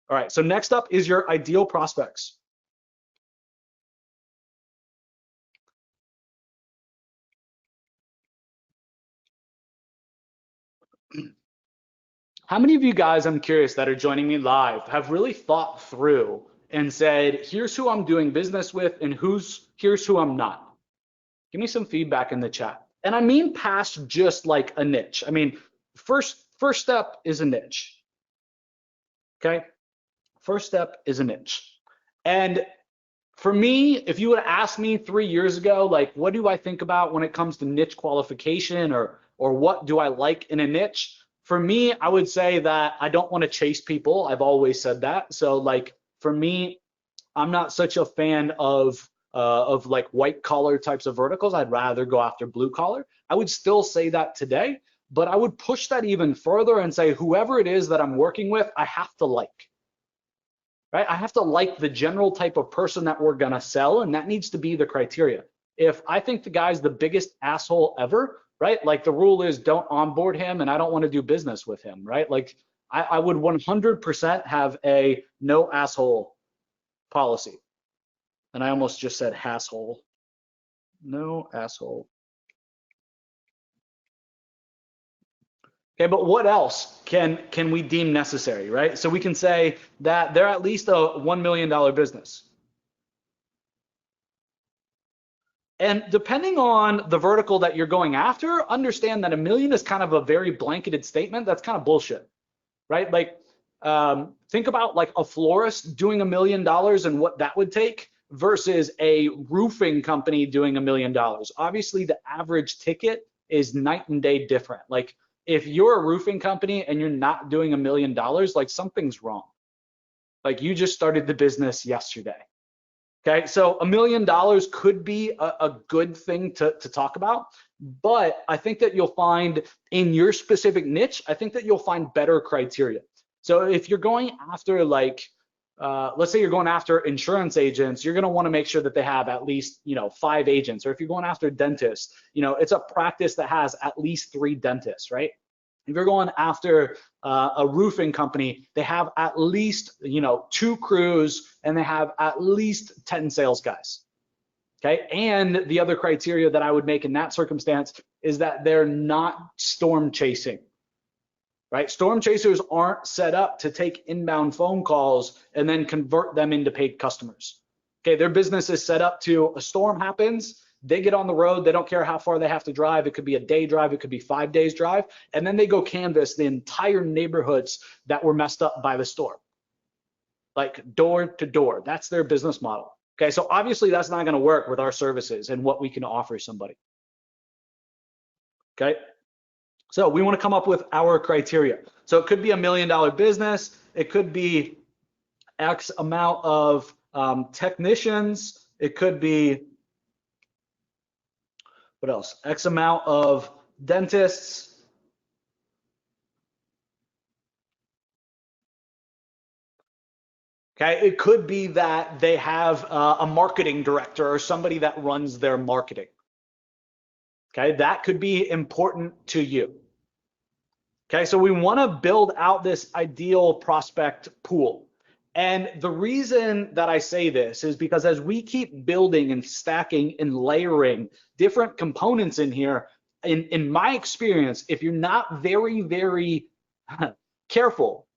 All right, so next up is your ideal prospects. How many of you guys, I'm curious, that are joining me live have really thought through and said, here's who I'm doing business with and here's who I'm not? Give me some feedback in the chat. And I mean past just like a niche. I mean, first step is a niche. Okay? First step is a niche. And for me, if you would have asked me 3 years ago, like, what do I think about when it comes to niche qualification, or what do I like in a niche? For me, I would say that I don't want to chase people. I've always said that. So like for me, I'm not such a fan of like white collar types of verticals. I'd rather go after blue collar. I would still say that today, but I would push that even further and say whoever it is that I'm working with, I have to like. Right? I have to like the general type of person that we're gonna sell, and that needs to be the criteria. If I think the guy's the biggest asshole ever, right? Like the rule is don't onboard him, and I don't want to do business with him, right? Like I would 100% have a no asshole policy. And I almost just said hasshole. No asshole. Okay, but what else can we deem necessary, right? So we can say that they're at least a $1 million business. And depending on the vertical that you're going after, understand that $1 million is kind of a very blanketed statement. That's kind of bullshit, right? Like, think about like a florist doing $1 million and what that would take versus a roofing company doing $1 million. Obviously, the average ticket is night and day different. Like, if you're a roofing company and you're not doing $1 million, like something's wrong. Like you just started the business yesterday. Okay, so $1 million could be a good thing to talk about, but I think that you'll find in your specific niche, I think that you'll find better criteria. So if you're going after like, let's say you're going after insurance agents, you're gonna wanna make sure that they have at least 5 agents. Or if you're going after dentists, it's a practice that has at least 3 dentists, right? If you're going after a roofing company, they have at least 2 crews and they have at least 10 sales guys. Okay, and the other criteria that I would make in that circumstance is that they're not storm chasing. Right? Storm chasers aren't set up to take inbound phone calls and then convert them into paid customers. Okay, their business is set up to a storm happens, they get on the road, they don't care how far they have to drive. It could be a day drive, it could be 5 days drive, and then they go canvass the entire neighborhoods that were messed up by the storm. Like door to door, that's their business model. Okay, so obviously that's not gonna work with our services and what we can offer somebody. Okay, so we wanna come up with our criteria. So it could be $1 million business, it could be X amount of technicians, it could be, what else? X amount of dentists. Okay, it could be that they have a marketing director or somebody that runs their marketing. Okay, that could be important to you. Okay, so we want to build out this ideal prospect pool. And the reason that I say this is because as we keep building and stacking and layering different components in here, in my experience, if you're not very, very careful,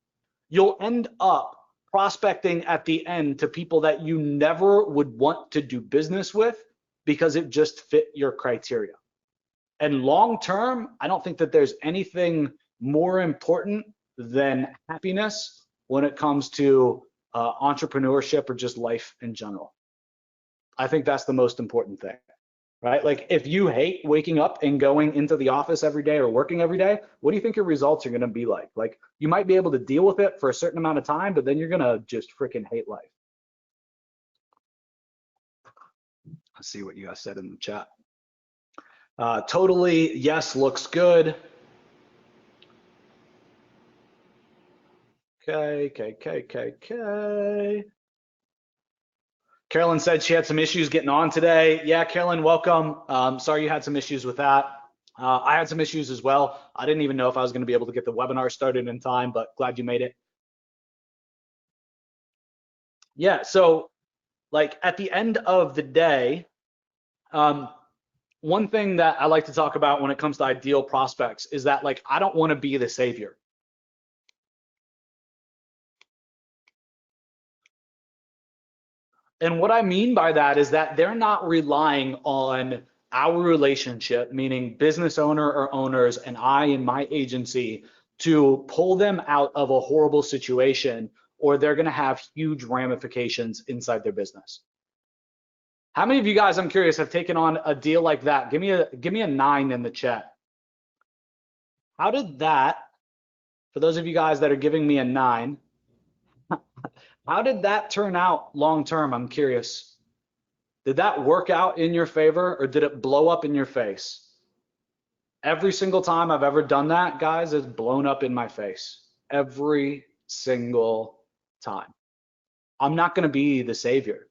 you'll end up prospecting at the end to people that you never would want to do business with because it just fit your criteria. And long term, I don't think that there's anything more important than happiness when it comes to entrepreneurship or just life in general. I think that's the most important thing, right? Like if you hate waking up and going into the office every day or working every day, what do you think your results are gonna be like? Like you might be able to deal with it for a certain amount of time, but then you're gonna just freaking hate life. Let's see what you guys said in the chat. Totally, yes, looks good. Okay. Carolyn said she had some issues getting on today. Yeah, Carolyn, welcome. Sorry you had some issues with that. I had some issues as well. I didn't even know if I was going to be able to get the webinar started in time, but glad you made it. Yeah, so like at the end of the day, one thing that I like to talk about when it comes to ideal prospects is that like I don't want to be the savior. And what I mean by that is that they're not relying on our relationship, meaning business owner or owners and I and my agency to pull them out of a horrible situation, or they're going to have huge ramifications inside their business. How many of you guys, I'm curious, have taken on a deal like that? Give me a 9 in the chat. How did that, for those of you guys that are giving me a 9, how did that turn out long term? I'm curious. Did that work out in your favor or did it blow up in your face? Every single time I've ever done that, guys, it's blown up in my face. Every single time. I'm not going to be the savior,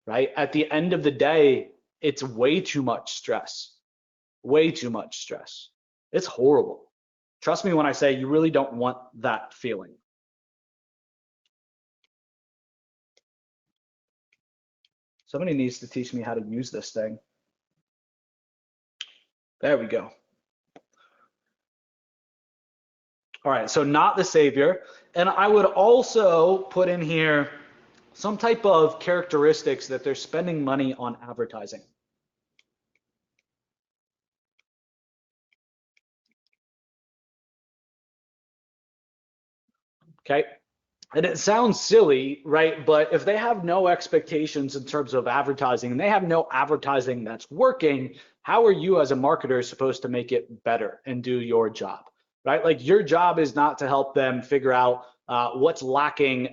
right? At the end of the day, it's way too much stress. Way too much stress. It's horrible. Trust me when I say you really don't want that feeling. Somebody needs to teach me how to use this thing. There we go. All right, so not the savior. And I would also put in here some type of characteristics that they're spending money on advertising. Okay, and it sounds silly, right? But if they have no expectations in terms of advertising and they have no advertising that's working, how are you as a marketer supposed to make it better and do your job, right? Like your job is not to help them figure out what's lacking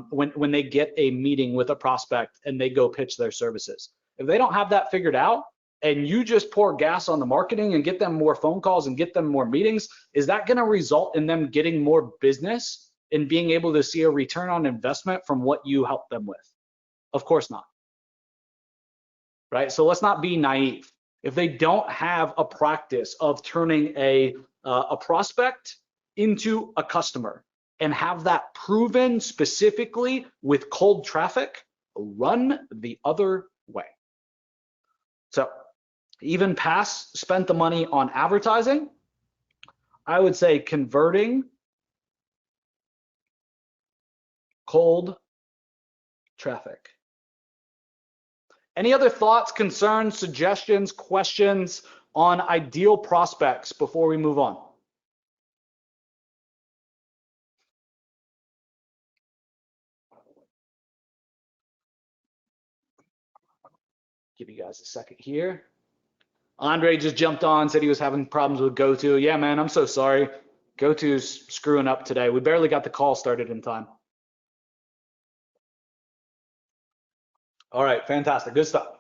when they get a meeting with a prospect and they go pitch their services. If they don't have that figured out and you just pour gas on the marketing and get them more phone calls and get them more meetings, is that going to result in them getting more business and being able to see a return on investment from what you help them with? Of course not, right? So let's not be naive. If they don't have a practice of turning a prospect into a customer and have that proven specifically with cold traffic, run the other way. So even past spent the money on advertising, I would say converting cold traffic. Any other thoughts, concerns, suggestions, questions on ideal prospects before we move on? Give you guys a second here. Andre just jumped on, said he was having problems with GoTo. Yeah, man, I'm so sorry. GoTo's screwing up today. We barely got the call started in time. All right, fantastic, good stuff.